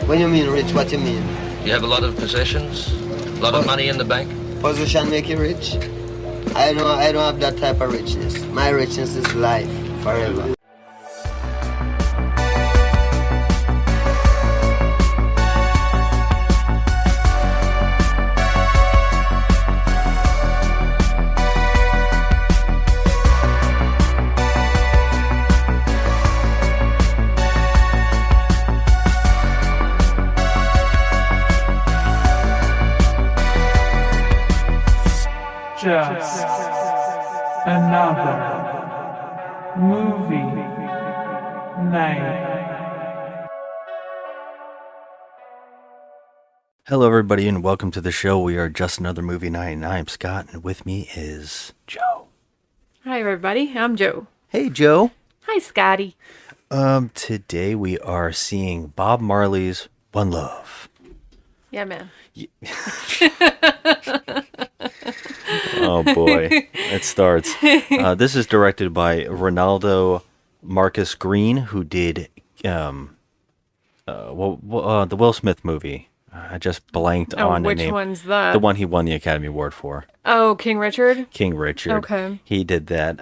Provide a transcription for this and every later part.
When you mean rich, what you mean? You have a lot of possessions? A lot of money in the bank? Position make you rich? I don't have that type of richness. My richness is life, forever. Just another movie night. Hello, everybody, and welcome to the show. We are Just Another Movie Night, and I'm Scott, and with me is Joe. Hi, everybody. I'm Joe. Hey, Joe. Hi, Scotty. Today we are seeing Bob Marley's One Love. Yeah, man. Oh, boy. It starts. This is directed by Ronaldo Marcus Green, who did the Will Smith movie. I just blanked on the name. Which one's that? The one he won the Academy Award for. Oh, King Richard? King Richard. Okay. He did that.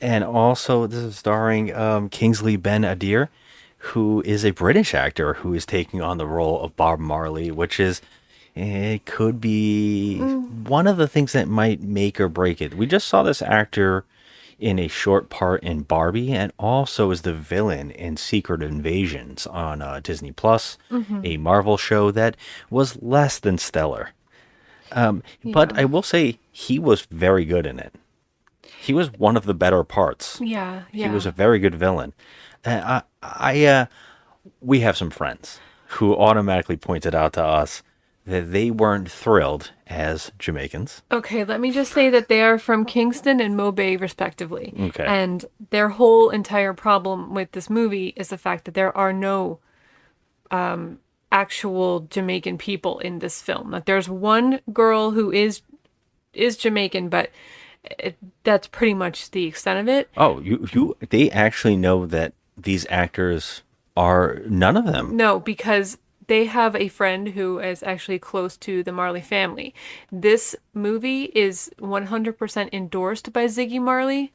And also, this is starring Kingsley Ben-Adir, who is a British actor who is taking on the role of Bob Marley, which is, it could be one of the things that might make or break it. We just saw this actor in a short part in Barbie, and also as the villain in Secret Invasions on Disney Plus, a Marvel show that was less than stellar. But I will say he was very good in it. He was one of the better parts. Yeah. He was a very good villain. We have some friends who automatically pointed out to us that they weren't thrilled as Jamaicans. Okay, let me just say that they are from Kingston and Mobay, respectively. Okay. And their whole entire problem with this movie is the fact that there are no actual Jamaican people in this film. Like, there's one girl who is Jamaican, but that's pretty much the extent of it. Oh, they actually know that these actors are none of them. No, because they have a friend who is actually close to the Marley family. This movie is 100% endorsed by Ziggy Marley.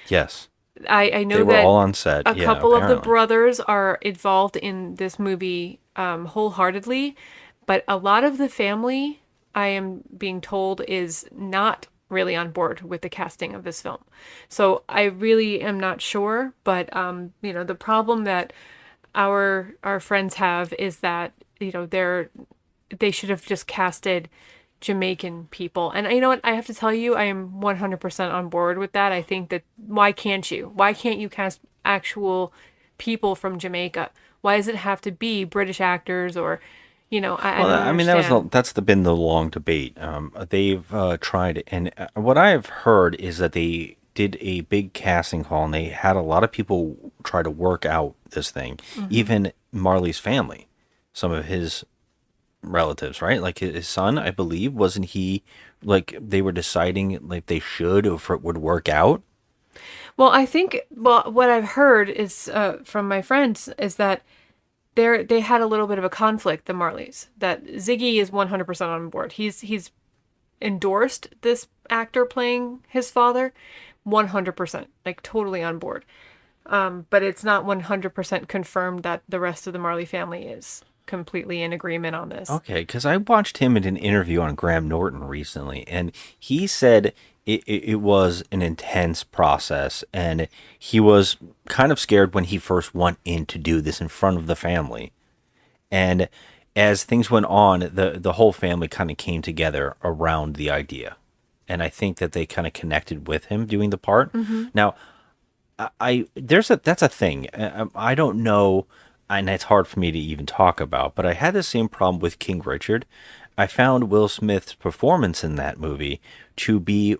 Yes. I know they were that all on set. a couple of the brothers are involved in this movie wholeheartedly, but a lot of the family, I am being told, is not really on board with the casting of this film. So I really am not sure, but the problem that our friends have is that they should have just casted Jamaican people. And you know what? I have to tell you, I am 100% on board with that. I think that why can't you cast actual people from Jamaica? Why does it have to be British actors or I don't understand. That's been the long debate. They've tried, and what I have heard is that they did a big casting call, and they had a lot of people try to work out this thing. Even Marley's family, some of his relatives, right? Like his son, I believe, wasn't he? Like they were deciding like they should or if it would work out. Well, I think what I've heard is from my friends is that they had a little bit of a conflict, the Marleys, that Ziggy is 100% on board. He's endorsed this actor playing his father 100%, like totally on board. But it's not 100% confirmed that the rest of the Marley family is completely in agreement on this. Okay, because I watched him in an interview on Graham Norton recently, and he said it was an intense process, and he was kind of scared when he first went in to do this in front of the family. And as things went on, the whole family kind of came together around the idea. And I think that they kind of connected with him doing the part. Now, that's a thing. I don't know, and it's hard for me to even talk about, but I had the same problem with King Richard. I found Will Smith's performance in that movie to be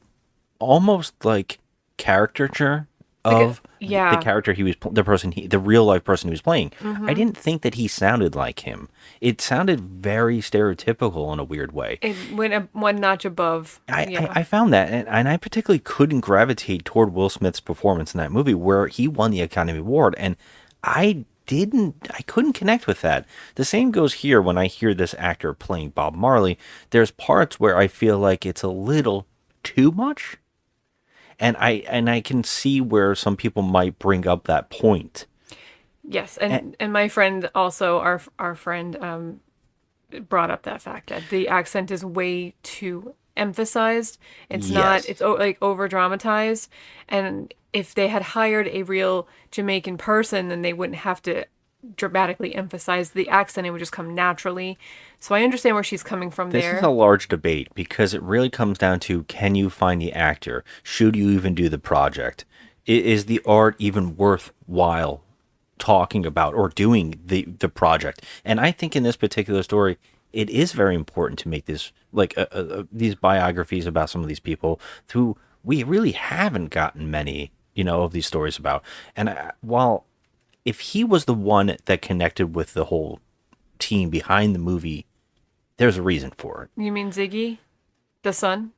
almost like caricature of the character he was, the real life person he was playing. I didn't think that he sounded like him. It sounded very stereotypical in a weird way. It went one notch above. I found that, and I particularly couldn't gravitate toward Will Smith's performance in that movie, where he won the Academy Award, and I I couldn't connect with that. The same goes here when I hear this actor playing Bob Marley. There's parts where I feel like it's a little too much. And I can see where some people might bring up that point. Yes, and my friend also, our friend brought up that fact that the accent is way too emphasized. It's not, Yes. it's like over dramatized. And if they had hired a real Jamaican person, then they wouldn't have to dramatically emphasize the accent. It would just come naturally. So I understand where she's coming from This there. is a large debate because it really comes down to, can you find the actor? Should you even do the project? Is the art even worthwhile talking about or doing the project? And I think in this particular story, it is very important to make this like these biographies about some of these people who we really haven't gotten many, of these stories about. And while if he was the one that connected with the whole team behind the movie, there's a reason for it. You mean Ziggy, the son?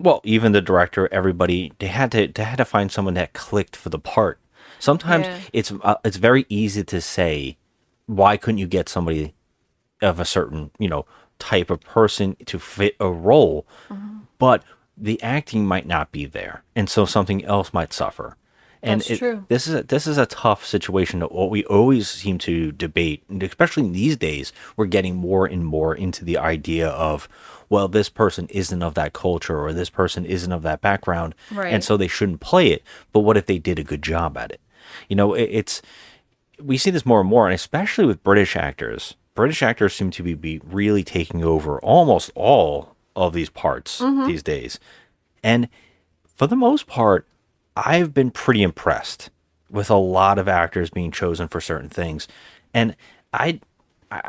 Well, even the director, everybody, they had to find someone that clicked for the part. Sometimes Yeah. it's very easy to say, why couldn't you get somebody of a certain type of person to fit a role, but the acting might not be there, and so something else might suffer. And That's true. This is a tough situation. What we always seem to debate, and especially these days, we're getting more and more into the idea of, well, this person isn't of that culture or this person isn't of that background, Right. and so they shouldn't play it. But what if they did a good job at it? It's we see this more and more, and especially with British actors. British actors seem to be really taking over almost all of these parts these days, and for the most part, I've been pretty impressed with a lot of actors being chosen for certain things. And I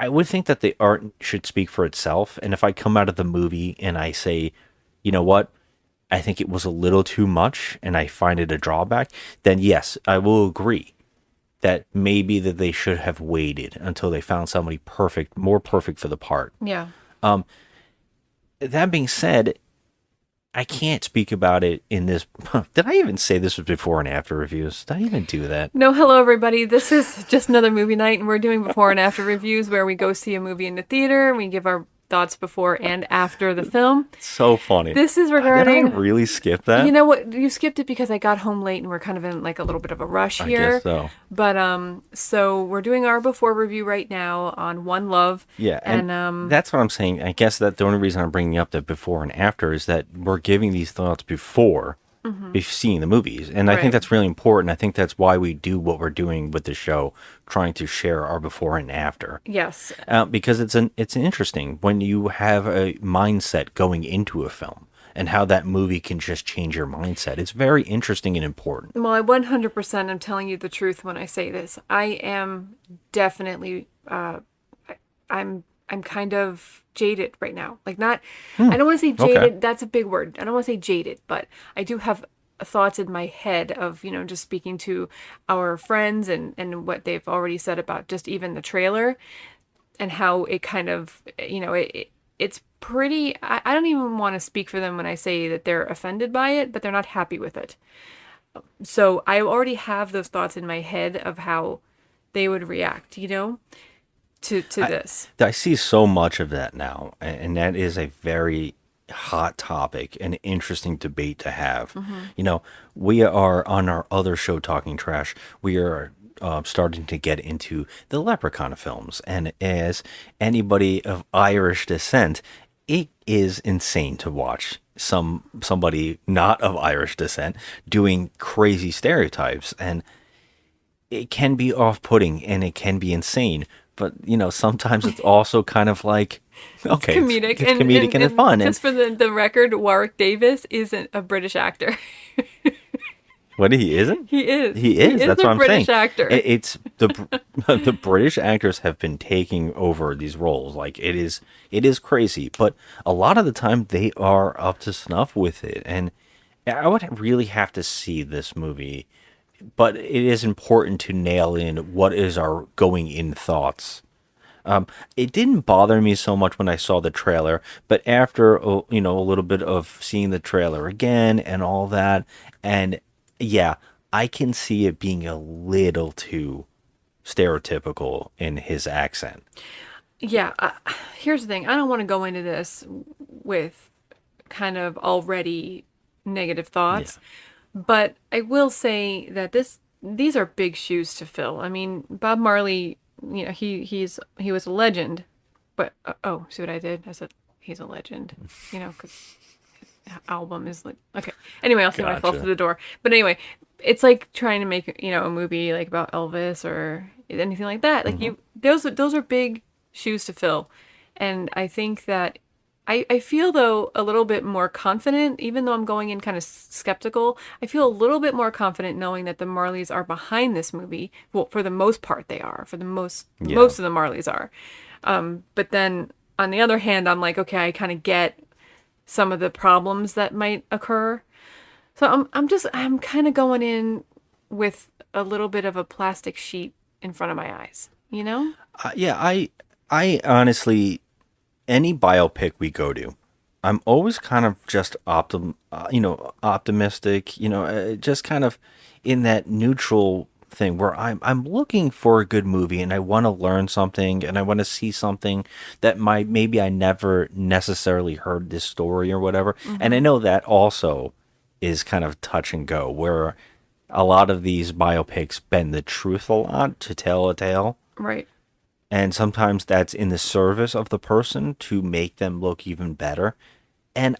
would think that the art should speak for itself. And if I come out of the movie and I say, you know what, I think it was a little too much and I find it a drawback, then yes, I will agree that maybe that they should have waited until they found somebody perfect, more perfect for the part. Yeah. That being said, I can't speak about it in this. Did I even say this was before and after reviews? Did I even do that? No, hello everybody. This is just another movie night, and we're doing before and after reviews where we go see a movie in the theater. We give our thoughts before and after the film. So funny. This is Did regarding. I really skip that? You know what? You skipped it because I got home late, and we're kind of in like a little bit of a rush I here. guess so. But so we're doing our before review right now on One Love. Yeah, and that's what I'm saying. I guess that the only reason I'm bringing up the before and after is that we're giving these thoughts before seeing the movies, and I Right. think that's really important. I think that's why we do what we're doing with the show, trying to share our before and after. Yes. Because it's interesting when you have a mindset going into a film and how that movie can just change your mindset. It's very interesting and important. Well, I 100% am telling you the truth when I say this. I am definitely, I'm kind of jaded right now. Like not, I don't want to say jaded. Okay. That's a big word. I don't want to say jaded, but I do have thoughts in my head of, just speaking to our friends and what they've already said about just even the trailer and how it kind of, it's pretty, I don't even want to speak for them when I say that they're offended by it, but they're not happy with it. So I already have those thoughts in my head of how they would react, to this. I see so much of that now, and that is a very hot topic and interesting debate to have. We are on our other show, Talking Trash. We are starting to get into the Leprechaun films, and as anybody of Irish descent, it is insane to watch somebody not of Irish descent doing crazy stereotypes, and it can be off-putting and it can be insane. But sometimes it's also kind of like, okay, Comedic. it's comedic and it's fun. Just for the record, Warwick Davis isn't a British actor. What, he isn't? He is. He is. That's a what I'm British saying. actor. It's the British actors have been taking over these roles. Like it is crazy, but a lot of the time they are up to snuff with it. And I would really have to see this movie, but it is important to nail in what is our going in thoughts. It didn't bother me so much when I saw the trailer, but after a little bit of seeing the trailer again and all that, and yeah, I can see it being a little too stereotypical in his accent. Yeah, here's the thing. I don't want to go into this with kind of already negative thoughts, but I will say that these are big shoes to fill. I mean, Bob Marley, he was a legend, but see what I did? I said he's a legend, because his album is like okay. Anyway, I'll see when I fall through the door. But anyway, it's like trying to make a movie like about Elvis or anything like that. Like those are big shoes to fill, and I think that I feel though a little bit more confident, even though I'm going in kind of skeptical. I feel a little bit more confident knowing that the Marleys are behind this movie. Well, for the most part, they are. For the most of the Marleys are. But then on the other hand, I'm like, okay, I kind of get some of the problems that might occur. So I'm kind of going in with a little bit of a plastic sheet in front of my eyes, I honestly, any biopic we go to, I'm always kind of just optimistic, just kind of in that neutral thing where I'm looking for a good movie and I want to learn something and I want to see something that maybe I never necessarily heard this story or whatever. And I know that also is kind of touch and go, where a lot of these biopics bend the truth a lot to tell a tale. Right. And sometimes that's in the service of the person to make them look even better. And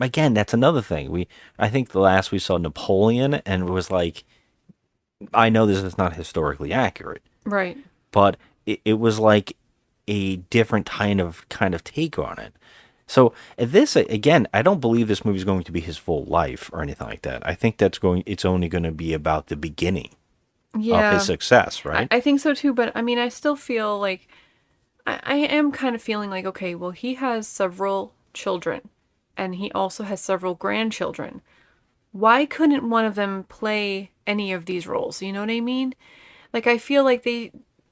again, that's another thing. I think the last we saw Napoleon, and it was like, I know this is not historically accurate. Right. But it was like a different kind of take on it. So this, again, I don't believe this movie is going to be his full life or anything like that. I think it's only going to be about the beginning. Of his success, right? I think so too, but I mean, I still feel like I am kind of feeling like, okay, well, he has several children and he also has several grandchildren. Why couldn't one of them play any of these roles? You know what I mean? Like, I feel like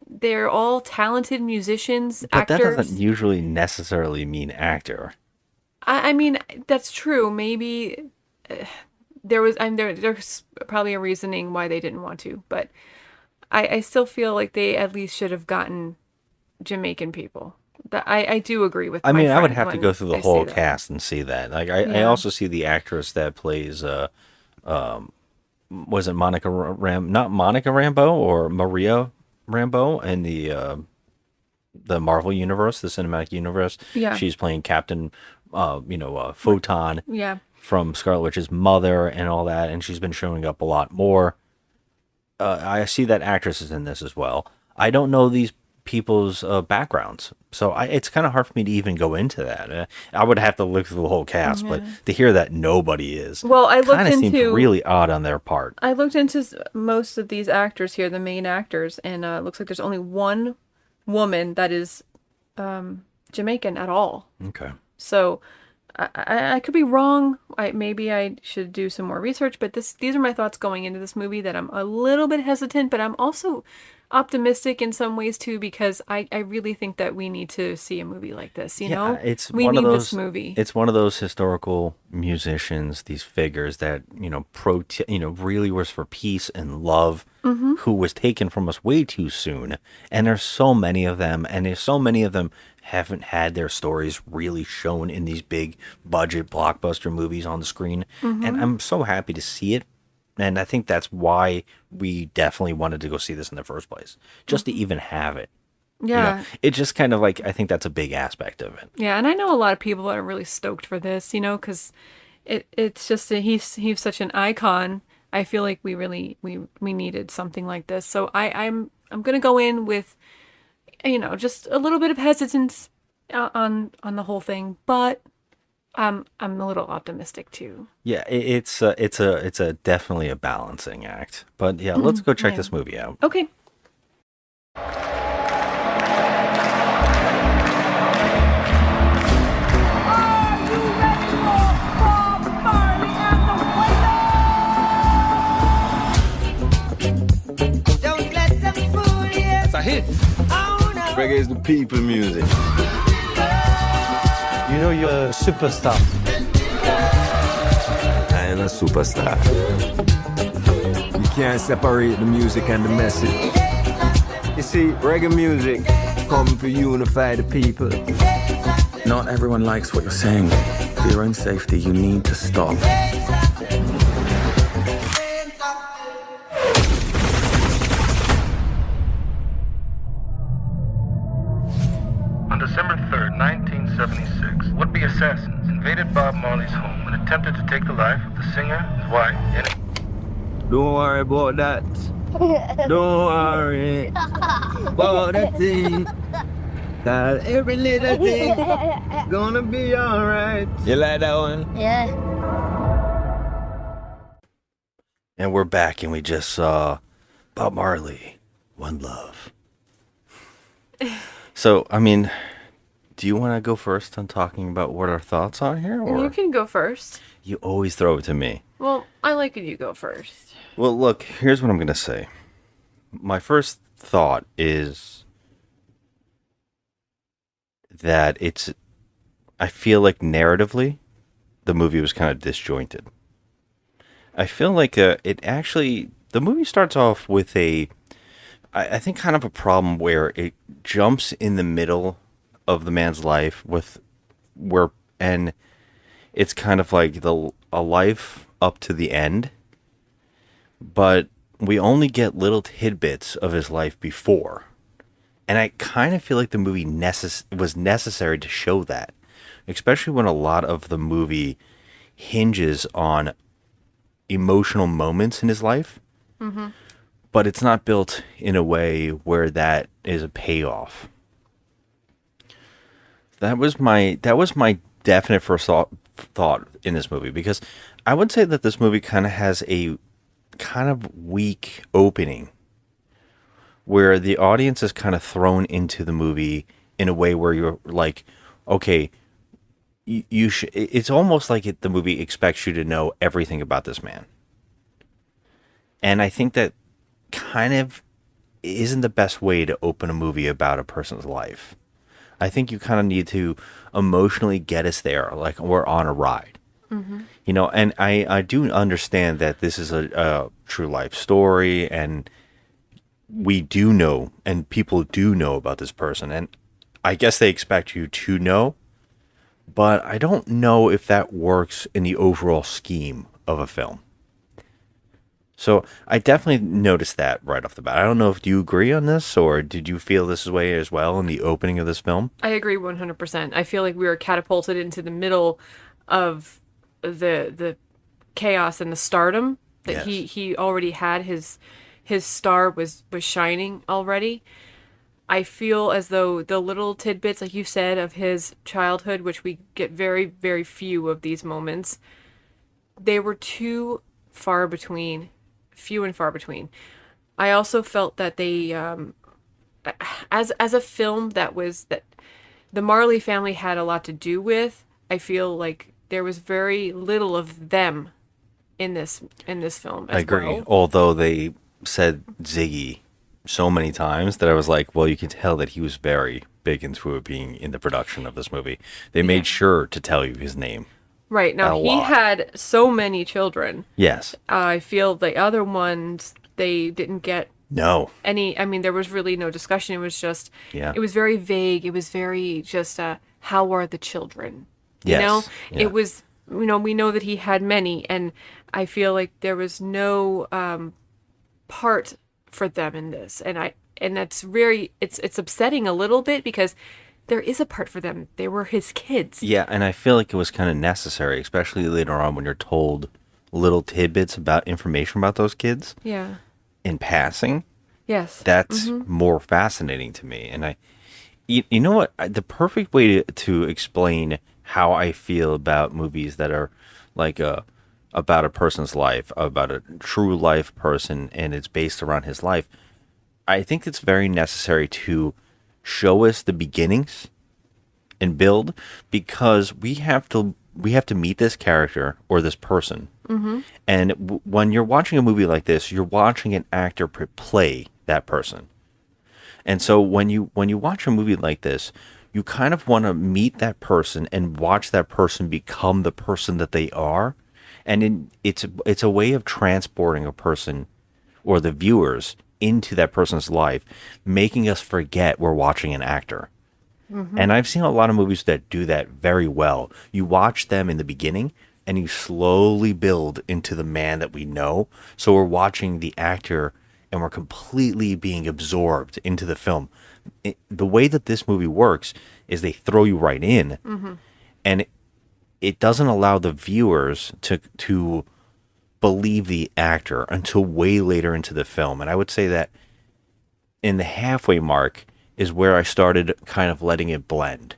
they're all talented musicians, but actors. That doesn't usually necessarily mean actor. I mean, that's true. Maybe there's probably a reasoning why they didn't want to, but I still feel like they at least should have gotten Jamaican people. I do agree with. I mean, I would have to go through the whole cast and see that. Like, I also see the actress that plays, was it Monica not Monica Rambeau or Maria Rambeau in the Marvel universe, the cinematic universe. Yeah, she's playing Captain, Photon. Yeah. From Scarlet Witch's mother and all that, and she's been showing up a lot more. I see that actress is in this as well. I don't know these people's backgrounds, so it's kind of hard for me to even go into that. I would have to look through the whole cast, but to hear that nobody is, well, I looked into, seems really odd on their part. I looked into most of these actors here, the main actors, and it looks like there's only one woman that is Jamaican at all. Okay, so. I could be wrong. Maybe I should do some more research, but these are my thoughts going into this movie, that I'm a little bit hesitant, but I'm also optimistic in some ways too, because I really think that we need to see a movie like this, we need this movie. It's one of those historical musicians, these figures that, really was for peace and love, who was taken from us way too soon. And there's so many of them, and there's so many of them haven't had their stories really shown in these big budget blockbuster movies on the screen. And I'm so happy to see it. And I think that's why we definitely wanted to go see this in the first place, just to even have it. Yeah. It just kind of like, I think that's a big aspect of it. Yeah. And I know a lot of people are really stoked for this, because it's just, he's such an icon. I feel like we needed something like this. So I'm going to go in with, just a little bit of hesitance on the whole thing, but I'm a little optimistic too. Yeah, it's a definitely a balancing act. But yeah, let's go check this movie out. Okay. That's a hit. Reggae is the people music. You're a superstar. I am a superstar. You can't separate the music and the message. You see, reggae music come to unify the people. Not everyone likes what you're saying. For your own safety, you need to stop. On December 3rd, 1976, would-be assassins invaded Bob Marley's home and attempted to take the life of the singer, his wife, and... Don't worry about that. Don't worry about that thing. Cause every little thing gonna be alright. You like that one? Yeah. And we're back, and we just saw Bob Marley, One Love. So, I mean, do you want to go first on talking about what our thoughts are here? Or You can go first. you always throw it to me? Well, I like when you go first. Well, look, here's what I'm going to say. My first thought is that I feel like narratively, the movie was kind of disjointed. I feel like the movie starts off with I think kind of a problem where it jumps in the middle of the man's life and it's kind of like a life up to the end, but we only get little tidbits of his life before. And I kind of feel like the movie was necessary to show that, especially when a lot of the movie hinges on emotional moments in his life. Mm-hmm. But it's not built in a way where that is a payoff. That was my definite first thought in this movie, because I would say that this movie kind of has a kind of weak opening where the audience is kind of thrown into the movie in a way where you're like, okay, you should. It's almost like the movie expects you to know everything about this man, and I think that kind of isn't the best way to open a movie about a person's life. I think you kind of need to emotionally get us there, like we're on a ride. Mm-hmm. You know, and I do understand that this is a true life story, and we do know, and people do know about this person, and I guess they expect you to know, but I don't know if that works in the overall scheme of a film. So I definitely noticed that right off the bat. I don't know if you agree on this, or did you feel this way as well in the opening of this film? I agree 100%. I feel like we were catapulted into the middle of the chaos and the stardom that Yes. he already had. His star was shining already. I feel as though the little tidbits, like you said, of his childhood, which we get very, very few of these moments, they were few and far between. I also felt that they, as a film that the Marley family had a lot to do with, I feel like there was very little of them in this film as I agree. well. Although they said Ziggy so many times that I was like, well, you can tell that he was very big into it being in the production of this movie. They made sure to tell you his name. Right. Now, A he lot. had so many children. Yes. I feel the other ones, they didn't get No. any. I mean, there was really no discussion. It was just, Yeah. it was very vague. It was very just, how are the children? You Yes. know, Yeah. it was, we know that he had many, and I feel like there was no part for them in this. And that's very, it's upsetting a little bit, because there is a part for them. They were his kids. Yeah, and I feel like it was kind of necessary, especially later on when you're told little tidbits about information about those kids Yeah. in passing. Yes. That's more fascinating to me. And you know what? The perfect way to explain how I feel about movies that are like about a person's life, about a true life person, and it's based around his life, I think it's very necessary to show us the beginnings and build, because we have to meet this character or this person. Mm-hmm. And when you're watching a movie like this, you're watching an actor play that person. And so when you watch a movie like this, you kind of want to meet that person and watch that person become the person that they are. And it's a way of transporting a person or the viewers into that person's life, making us forget we're watching an actor. And I've seen a lot of movies that do that very well. You watch them in the beginning and you slowly build into the man that we know. So we're watching the actor and we're completely being absorbed into the film. The way that this movie works is they throw you right in, and it doesn't allow the viewers to believe the actor until way later into the film. And I would say that in the halfway mark is where I started kind of letting it blend.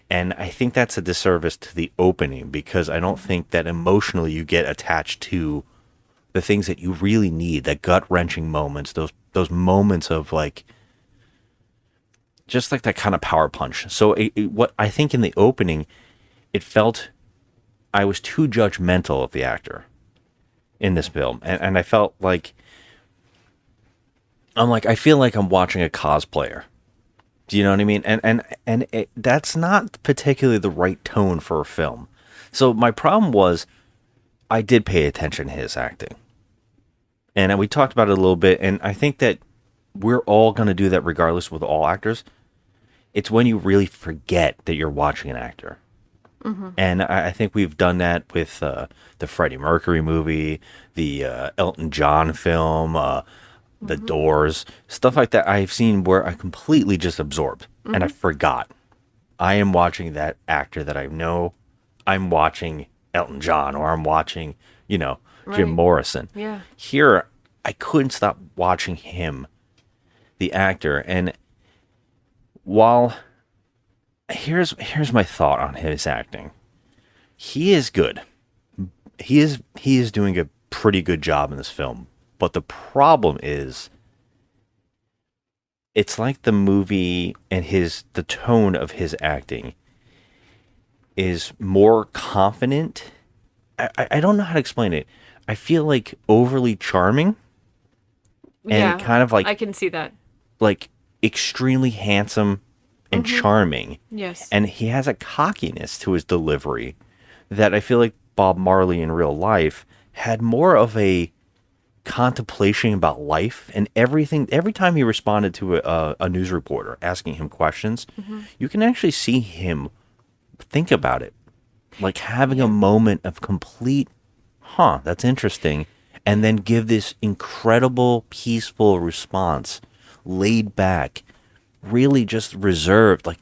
And I think that's a disservice to the opening, because I don't think that emotionally you get attached to the things that you really need, that gut-wrenching moments, those moments of like, just like that kind of power punch. So what I think in the opening, it felt I was too judgmental of the actor in this film. And I felt like, I feel like I'm watching a cosplayer. Do you know what I mean? And that's not particularly the right tone for a film. So my problem was, I did pay attention to his acting. And we talked about it a little bit, and I think that we're all going to do that regardless with all actors. It's when you really forget that you're watching an actor. And I think we've done that with the Freddie Mercury movie, the Elton John film, the Doors, stuff like that. I've seen where I completely just absorbed and I forgot. I am watching that actor that I know. I'm watching Elton John, or I'm watching, Jim Morrison. Yeah. Here, I couldn't stop watching him, the actor. And while here's my thought on his acting. He is good. He is doing a pretty good job in this film. But the problem is, it's like the movie and the tone of his acting is more confident. I don't know how to explain it. I feel like overly charming. And kind of like, I can see that. Like extremely handsome and charming. Yes. And he has a cockiness to his delivery that I feel like Bob Marley in real life had more of a contemplation about life and everything. Every time he responded to a news reporter asking him questions, you can actually see him think about it, like having a moment of complete, that's interesting, and then give this incredible, peaceful response, laid back, really just reserved, like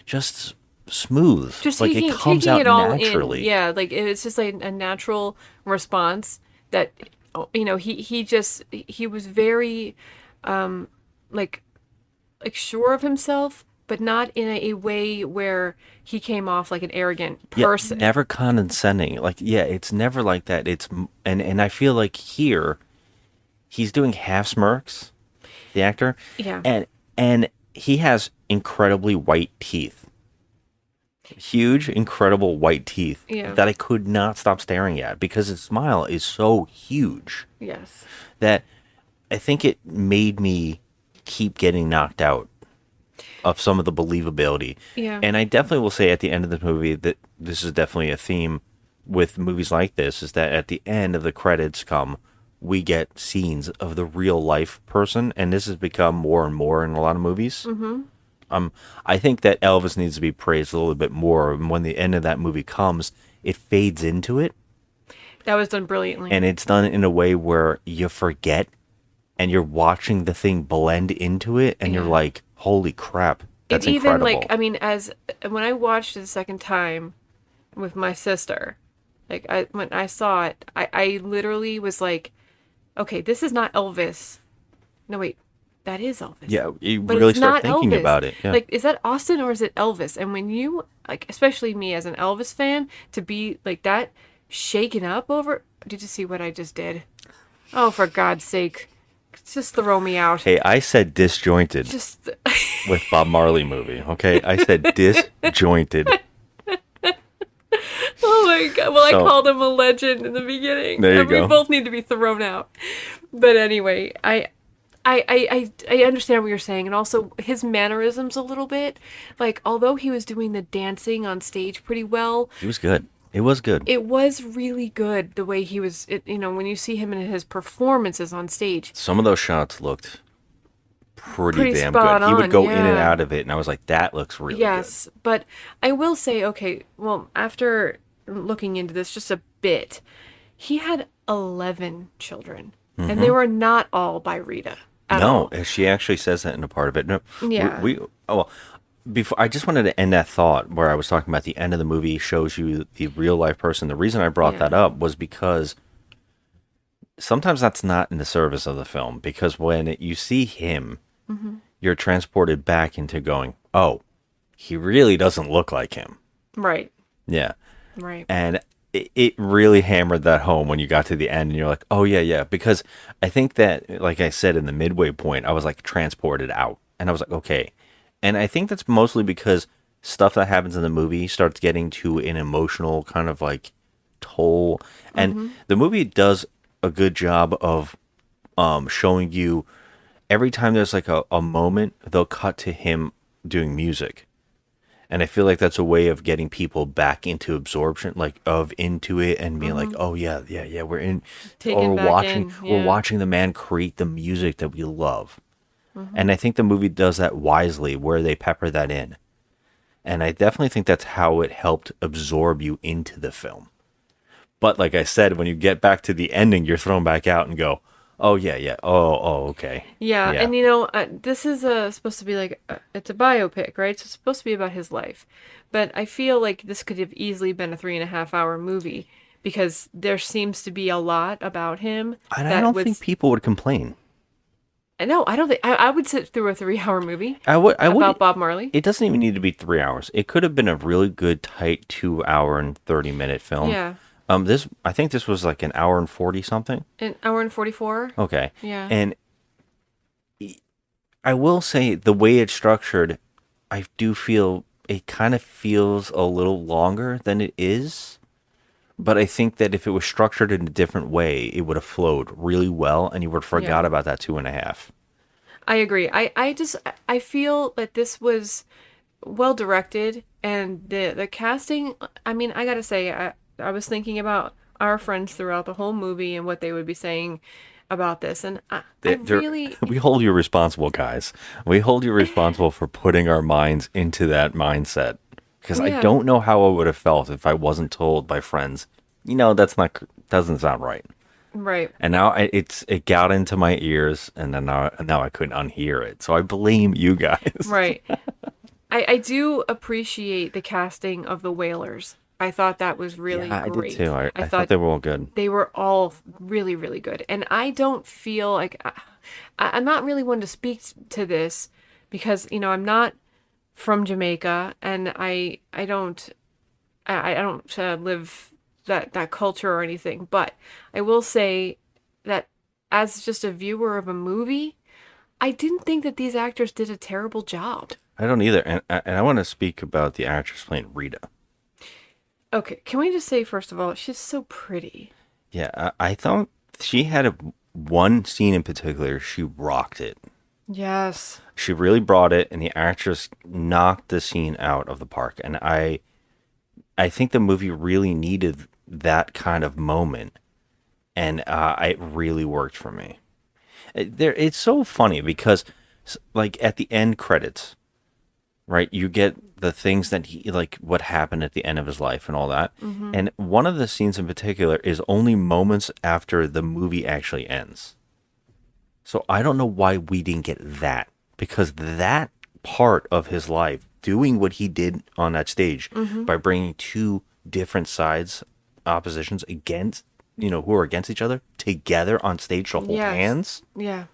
just smooth, Just like taking, it comes taking out it all naturally. in. Yeah, like it's just like a natural response that, he was very like sure of himself, but not in a way where he came off like an arrogant person. Yeah, never condescending. Like, it's never like that. And I feel like here he's doing half smirks, the actor. Yeah. And he has incredibly white teeth. Huge, incredible white teeth that I could not stop staring at, because his smile is so huge. Yes. That I think it made me keep getting knocked out of some of the believability. Yeah. And I definitely will say at the end of the movie that this is definitely a theme with movies like this, is that at the end of the credits we get scenes of the real life person, and this has become more and more in a lot of movies. I think that Elvis needs to be praised a little bit more. And when the end of that movie comes, it fades into it. That was done brilliantly. And it's done in a way where you forget and you're watching the thing blend into it, and you're like, holy crap, that's incredible. Even when I watched it the second time with my sister, when I saw it, I literally was like, okay, this is not Elvis. No, wait. That is Elvis. Yeah, you but really it's start not thinking Elvis. about it. Yeah. Like, is that Austin or is it Elvis? And when you, especially me as an Elvis fan, to be like that shaken up over... Did you see what I just did? Oh, for God's sake. Just throw me out. Hey, I said disjointed with Bob Marley movie, okay? I said disjointed. Oh my God. Well, I called him a legend in the beginning. There you go. We both need to be thrown out. But anyway, I understand what you're saying, and also his mannerisms a little bit. Like, although he was doing the dancing on stage pretty well, He was good. It was good. it was really good the way he was. When you see him in his performances on stage, Some of those shots looked pretty damn spot good. He would on, go in and yeah. out of it, and I was like, that looks really Yes, but I will say, okay, well, after looking into this just a bit, he had 11 children, and they were not all by Rita good. at No, all. she actually says that in a part of it. No, Yeah. well, before I just wanted to end that thought where I was talking about the end of the movie shows you the real life person. The reason I brought Yeah. that up was because sometimes that's not in the service of the film, because when you see him, you're transported back into going, oh, he really doesn't look like him. Right, Yeah. right. And it really hammered that home when you got to the end and you're like, oh, yeah. Because I think that, like I said, in the midway point, I was like transported out. And I was like, okay. And I think that's mostly because stuff that happens in the movie starts getting to an emotional kind of like toll. And the movie does a good job of showing you every time there's like a moment, they'll cut to him doing music. And I feel like that's a way of getting people back into absorption, like into it and being like, oh yeah, we're in, Taken or back watching, in, we're yeah. watching the man create the music that we love. And I think the movie does that wisely, where they pepper that in. And I definitely think that's how it helped absorb you into the film. But like I said, when you get back to the ending, you're thrown back out and go, oh yeah, okay. Yeah, and you know, this is supposed to be like, it's a biopic, right? So it's supposed to be about his life. But I feel like this could have easily been a 3.5-hour movie because there seems to be a lot about him. And I don't think people would complain. No, I don't think I would sit through a 3-hour movie I would about Bob Marley. It doesn't even need to be 3 hours. It could have been a really good, tight 2 hour and 30-minute film. Yeah. I think this was like an hour and 40 something. An hour and 44. Okay. Yeah. And I will say the way it's structured, I do feel it kind of feels a little longer than it is. But I think that if it was structured in a different way, it would have flowed really well, and you would have forgot about that 2.5. I agree. I feel that this was well directed, and the casting. I mean, I gotta say, I was thinking about our friends throughout the whole movie and what they would be saying about this, and I really We hold you responsible, guys. We hold you responsible for putting our minds into that mindset. Because I don't know how I would have felt if I wasn't told by friends, doesn't sound right. right. And now it got into my ears, and then now I couldn't unhear it. So I blame you guys. Right. I do appreciate the casting of the Wailers. I thought that was really I great. did too. I thought they were all good. They were all really, really good. And I don't feel like I'm not really one to speak to this because, I'm not from Jamaica and I don't live that culture or anything. But I will say that as just a viewer of a movie, I didn't think that these actors did a terrible job. I don't either. And I want to speak about the actress playing Rita. Okay, can we just say, first of all, she's so pretty. Yeah, I thought she had one scene in particular, she rocked it. Yes. She really brought it, and the actress knocked the scene out of the park. And I think the movie really needed that kind of moment, and it really worked for me. It's so funny because, like, at the end credits, right, you get the things that he, like, what happened at the end of his life and all that. Mm-hmm. And one of the scenes in particular is only moments after the movie actually ends. So I don't know why we didn't get that, because that part of his life, doing what he did on that stage by bringing two different sides, oppositions against, who are against each other together on stage to hold hands. Yeah.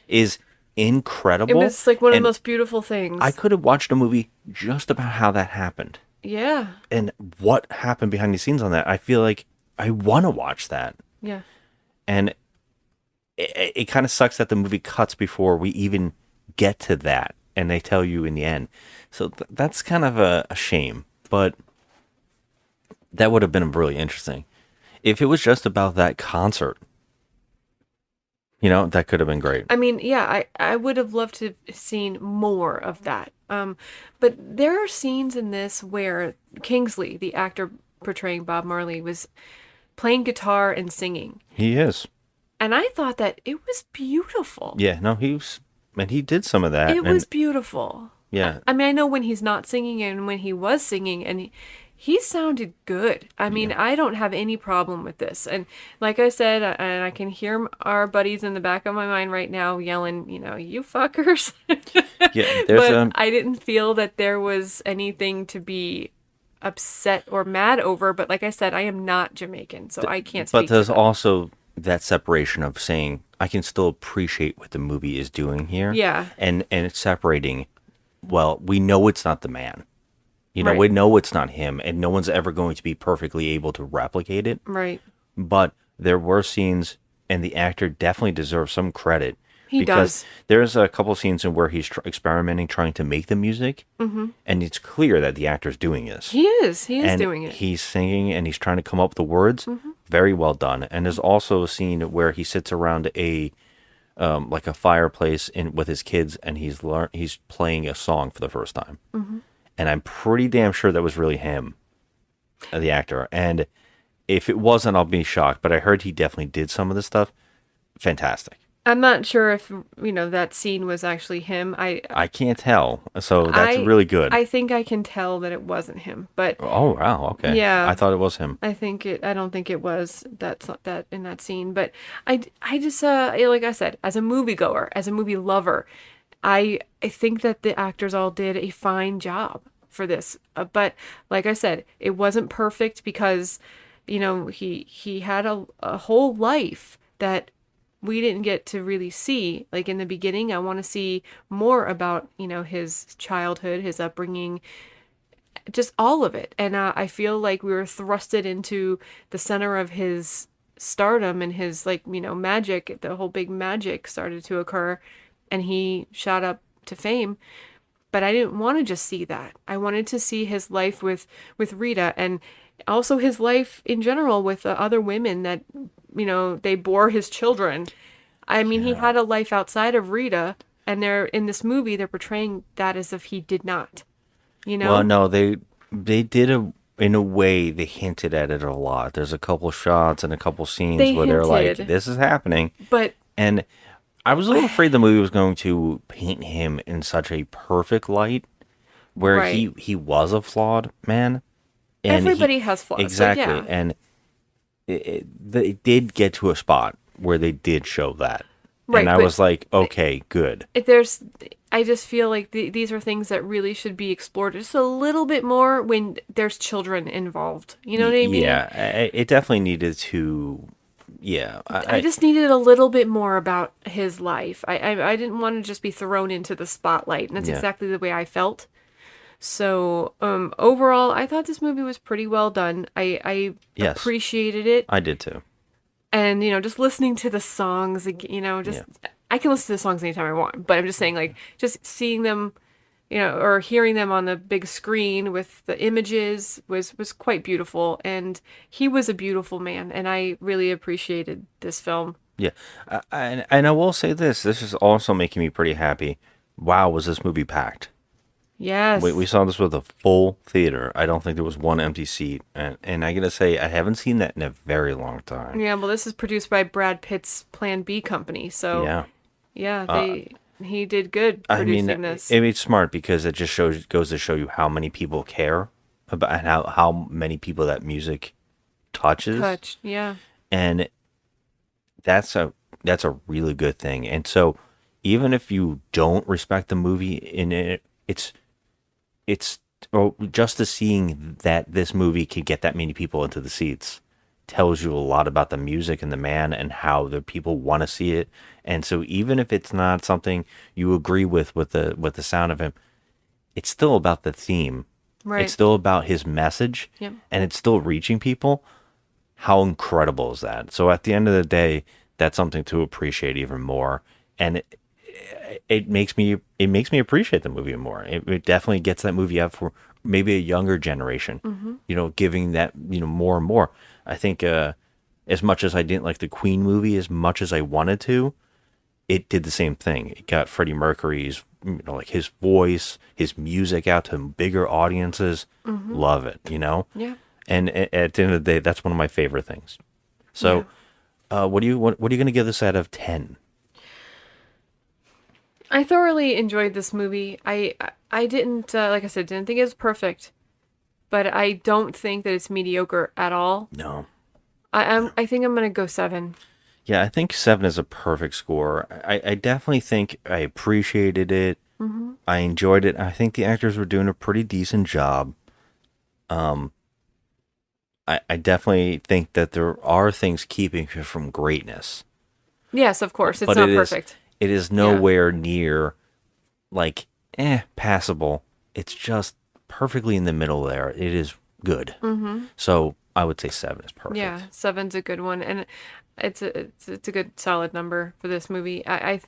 Is incredible. It was like one of the most beautiful things. I could have watched a movie just about how that happened. Yeah. And what happened behind the scenes on that. I feel like I want to watch that. Yeah. And it kind of sucks that the movie cuts before we even get to that, and they tell you in the end. So that's kind of a shame, but that would have been really interesting. If it was just about that concert, that could have been great. I mean, yeah, I would have loved to have seen more of that. But there are scenes in this where Kingsley, the actor portraying Bob Marley, was playing guitar and singing. He is. And I thought that it was beautiful. Yeah, no, he And he did some of that. It was beautiful. Yeah. I mean, I know when he's not singing and when he was singing, and he sounded good. I mean, I don't have any problem with this. And like I said, and I can hear our buddies in the back of my mind right now yelling, you fuckers. Yeah, but I didn't feel that there was anything to be upset or mad over. But like I said, I am not Jamaican, so I can't speak But there's to that. also that separation of saying, I can still appreciate what the movie is doing here. Yeah. And it's separating, well, we know it's not the man. Right. We know it's not him, and no one's ever going to be perfectly able to replicate it. Right. But there were scenes, and the actor definitely deserves some credit. He because does. There's a couple scenes in where he's experimenting, trying to make the music, and it's clear that the actor's doing this. He is And doing it. he's singing, and he's trying to come up with the words. Very well done. And there's also a scene where he sits around like a fireplace with his kids, and he's playing a song for the first time. And I'm pretty damn sure that was really him, the actor. And if it wasn't, I'll be shocked. But I heard he definitely did some of this stuff. Fantastic. I'm not sure if, that scene was actually him. I can't tell. So that's really good. I think I can tell that it wasn't him. But oh, wow. Okay. Yeah. I thought it was him. I don't think it was that in that scene. But I just, like I said, as a moviegoer, as a movie lover, I think that the actors all did a fine job for this. But like I said, it wasn't perfect because, he had a whole life that we didn't get to really see. Like in the beginning, I want to see more about, his childhood, his upbringing, just all of it. And I feel like we were thrusted into the center of his stardom and his magic. The whole big magic started to occur and he shot up to fame. But I didn't want to just see that. I wanted to see his life with Rita, and also his life in general with other women that, they bore his children. I mean, he had a life outside of Rita, and they're in this movie, they're portraying that as if he did not, Well, no, they did in a way, they hinted at it a lot. There's a couple shots and a couple scenes where they're like, this is happening. And I was a little afraid the movie was going to paint him in such a perfect light where he was a flawed man. And everybody has flaws. Exactly. So, yeah. And they did get to a spot where they did show that. Right, and I was like, okay, good. I just feel like these are things that really should be explored just a little bit more when there's children involved. You know what I mean? Yeah, it definitely needed to. Yeah, I just needed a little bit more about his life. I didn't want to just be thrown into the spotlight, and that's exactly the way I felt. So overall, I thought this movie was pretty well done. I appreciated it. I did too. And just listening to the songs, I can listen to the songs anytime I want. But I'm just saying, like, just seeing them, or hearing them on the big screen with the images was quite beautiful. And he was a beautiful man, and I really appreciated this film. Yeah, and I will say this is also making me pretty happy. Wow, was this movie packed? Yes. We saw this with a full theater. I don't think there was one empty seat. And I gotta say, I haven't seen that in a very long time. Yeah, well, this is produced by Brad Pitt's Plan B company. So, he did good producing this. It's smart because it just goes to show you how many people care about and how many people that music touches. Yeah. And that's a really good thing. And so even if you don't respect the movie in it, it's just to seeing that this movie could get that many people into the seats tells you a lot about the music and the man and how the people want to see it. And so even if it's not something you agree with the sound of him, it's still about the theme. Right. It's still about his message. Yep. And it's still reaching people. How incredible is that? So at the end of the day, that's something to appreciate even more. And it makes me appreciate the movie more. It definitely gets that movie out for maybe a younger generation, giving that, more and more. I think as much as I didn't like the Queen movie as much as I wanted to, it did the same thing. It got Freddie Mercury's, like his voice, his music out to bigger audiences. Love it, Yeah. And at the end of the day, that's one of my favorite things. So, what are you going to give this out of 10? I thoroughly enjoyed this movie. I didn't, like I said, didn't think it was perfect, but I don't think that it's mediocre at all. No. I think I'm gonna go 7. Yeah, I think 7 is a perfect score. I definitely think I appreciated it. Mm-hmm. I enjoyed it. I think the actors were doing a pretty decent job. I definitely think that there are things keeping it from greatness. Yes, of course. It's But not it is- perfect. It is nowhere near, like, passable. It's just perfectly in the middle there. It is good. Mm-hmm. So I would say 7 is perfect. Yeah, 7's a good one, and it's a good solid number for this movie. I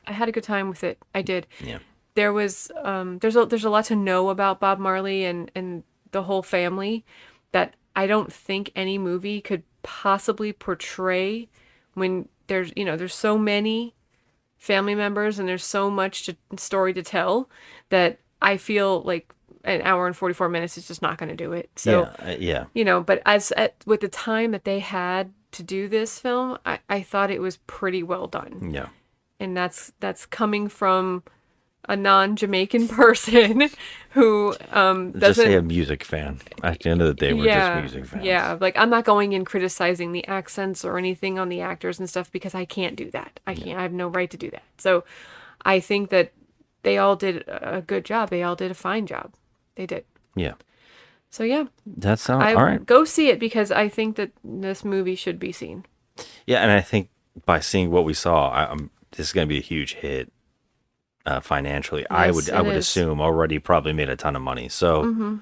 had a good time with it. I did. Yeah. There was there's a lot to know about Bob Marley and the whole family that I don't think any movie could possibly portray when there's so many family members and there's so much story to tell that I feel like an hour and 44 minutes is just not going to do it. So, yeah. But with the time that they had to do this film, I thought it was pretty well done. Yeah. And that's coming from a non-Jamaican person who doesn't... Just say a music fan. At the end of the day, we're just music fans. Yeah, like I'm not going in criticizing the accents or anything on the actors and stuff because I can't do that. I have no right to do that. So I think that they all did a good job. They all did a fine job. They did. Yeah. So yeah. That's all right. Go see it because I think that this movie should be seen. Yeah, and I think by seeing what we saw, this is going to be a huge hit financially. Yes, I would assume already probably made a ton of money. So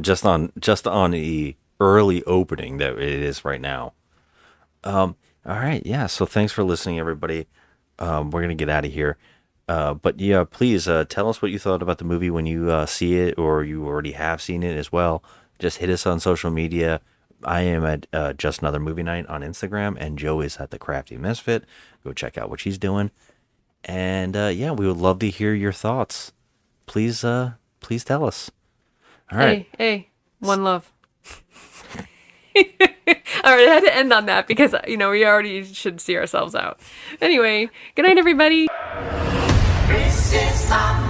just on the early opening that it is right now. All right, yeah. So thanks for listening, everybody. We're gonna get out of here. But yeah, please tell us what you thought about the movie when you see it, or you already have seen it as well. Just hit us on social media. I am at Just Another Movie Night on Instagram, and Joe is at The Crafty Misfit. Go check out what she's doing. And yeah, we would love to hear your thoughts. Please tell us. All right. Hey, one love. All right, I had to end on that because we already should see ourselves out. Anyway, good night, everybody. This is my